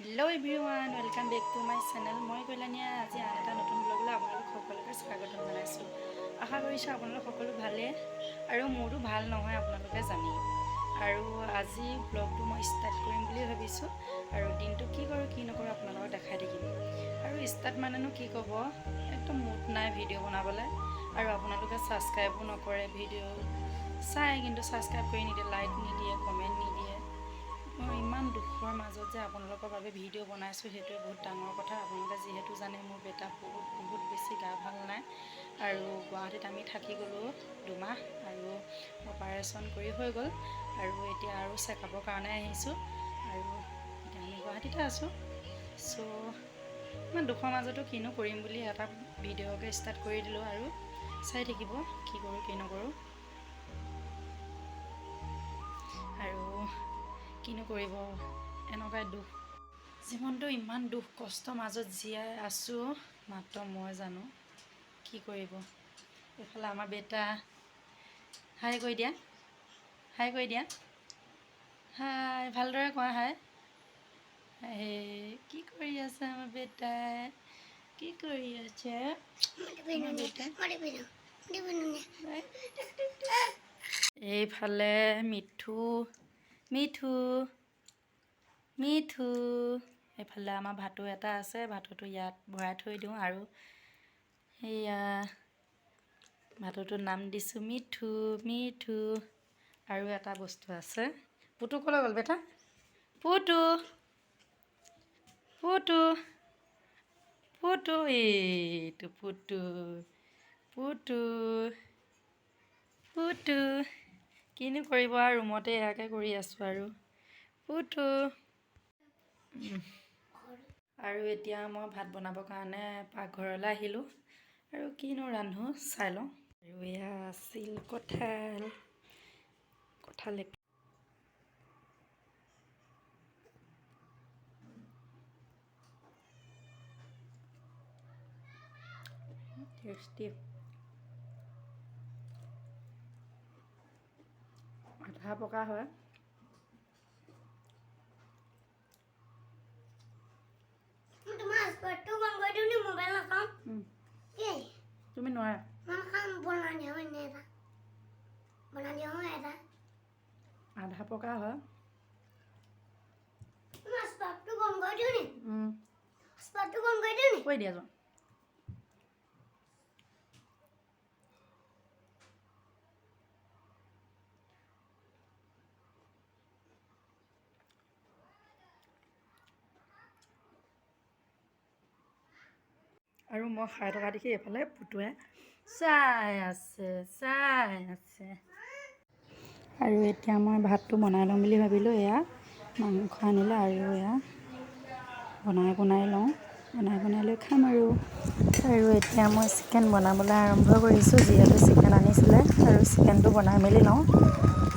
Hello everyone, welcome back to my channel. মই কল্যাণীয়ে আজি আন এটা নতুন ব্লগলৈ আপোনালোক সকলোকে স্বাগতম জনাইছোঁ। আশা কৰিছোঁ আপোনালোক সকলো ভালে আৰু মোৰো ভাল নহয় আপোনালোকে জানি। আৰু আজি ব্লগটো মই ষ্টাৰ্ট কৰিম বুলি ভাবিছোঁ আৰু দিনটো কি কৰোঁ কি নকৰোঁ আপোনালোকক দেখাই থাকিম। আৰু ষ্টাৰ্ট মানেনো কি ক'ব, একদম মুড নাই ভিডিঅ' বনাবলৈ আৰু আপোনালোকে ছাবস্ক্ৰাইবো নকৰে, ভিডিঅ' চাই কিন্তু ছাবস্ক্ৰাইব কৰি নিদিয়ে, লাইক নিদিয়ে, কমেণ্ট নিদিয়ে। মই ইমান দুখৰ মাজত যে আপোনালোকৰ বাবে ভিডিঅ' বনাইছোঁ সেইটোৱে বহুত ডাঙৰ কথা। আপোনালোকে যিহেতু জানে মোৰ বেটা বহুত বেছি গা ভাল নাই আৰু গুৱাহাটীত আমি থাকি গ'লোঁ 2 মাহ আৰু অপাৰেশ্যন কৰি হৈ গ'ল আৰু এতিয়া আৰু চেকআপৰ কাৰণে আহিছোঁ আৰু এতিয়া আমি গুৱাহাটীতে আছোঁ। চ' ইমান দুখৰ মাজতো কিনো কৰিম বুলি এটা ভিডিঅ'কে ষ্টাৰ্ট কৰি দিলোঁ আৰু চাই থাকিব কি কৰোঁ কি নকৰোঁ। আৰু কিনো কৰিব, এনেকুৱাই দুখ, জীৱনটো ইমান দুখ কষ্টৰ মাজত জীয়াই আছোঁ মাত্ৰ মই জানো কি কৰিব। এইফালে আমাৰ বেটা, হাই কৈ দিয়া, হাই কৈ দিয়া, হাই, ভালদৰে কোৱা হাই। কি কৰি আছে আমাৰ বেটাই, কি কৰি আছে আমাৰ বেটাই। এইফালে মিঠু মিঠু মিঠু, এইফালে আমাৰ ভাটৌ এটা আছে, ভাটৌটো ইয়াত ভৰাই থৈ দিওঁ আৰু সেয়া ভাটৌটোৰ নাম দিছোঁ মিঠু মিঠু। আৰু এটা বস্তু আছে, পুতু ক'লৈ গ'ল বেটা, পুতু পুতু পুতু, এইটো পুতু পুতু পুতু, কিনো কৰিব আৰু ৰুমতে এয়াকে কৰি আছোঁ আৰু পুতু। আৰু এতিয়া মই ভাত বনাবৰ কাৰণে পাকঘৰলৈ আহিলোঁ আৰু কিনো ৰান্ধো চাই লওঁ। আৰু এয়া আছিল কঁঠাল টেষ্টি, আধা পকা হয়। তুমি নোৱাৰা, আধা পকা হয়। কৈ দিয়া যোৱা। আৰু মই খাই থকা দেখি এইফালে পুতুৱে চাই আছে। আৰু এতিয়া মই ভাতটো বনাই ল'ম বুলি ভাবিলোঁ। এয়া মাংস আনিলে আৰু এয়া বনাই লৈ খাম আৰু এতিয়া মই চিকেন বনাবলৈ আৰম্ভ কৰিছোঁ, যিহেতু চিকেন আনিছিলে আৰু চিকেনটো বনাই মেলি লওঁ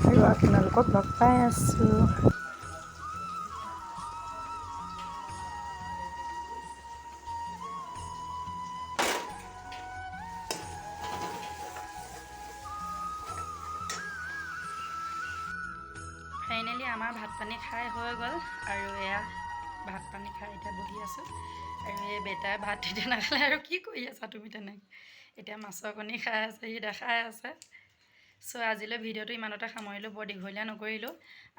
আৰু আপোনালোকক লগ পাই আছোঁ। ফাইনেলি আমাৰ ভাত পানী খাই হৈ গ'ল আৰু এয়া ভাত পানী খাই এতিয়া বহি আছোঁ আৰু এই বেটাই ভাত এতিয়া নাখালে আৰু কি কৰি আছা তুমি তেনেকৈ, এতিয়া মাছৰ কণী খাই আছে, সি দেখাই আছে। চ' আজিলৈ ভিডিঅ'টো ইমানতে সামৰিলোঁ, বৰ দীঘলীয়া নকৰিলোঁ।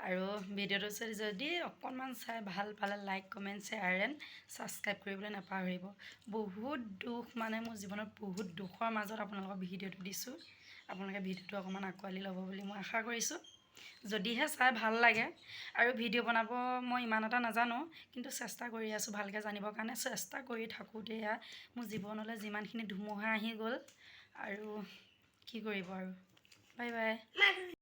আৰু ভিডিঅ'টো যদি অকণমান চাই ভাল পালে like comment share and subscribe কৰিবলৈ নাপাহৰিব। বহুত দুখ, মানে মোৰ জীৱনত বহুত দুখৰ মাজত আপোনালোকক ভিডিঅ'টো দিছোঁ। আপোনালোকে ভিডিঅ'টো অকণমান আঁকোৱালি ল'ব বুলি মই আশা কৰিছোঁ। যদিহে চাই ভাল লাগে, আৰু ভিডিঅ' বনাব মই ইমান এটা নাজানো কিন্তু চেষ্টা কৰি আছোঁ ভালকৈ জানিবৰ কাৰণে। চেষ্টা কৰি থাকোঁতে এয়া মোৰ জীৱনলৈ যিমানখিনি ধুমুহা আহি গ'ল আৰু কি কৰিব আৰু। Bye bye.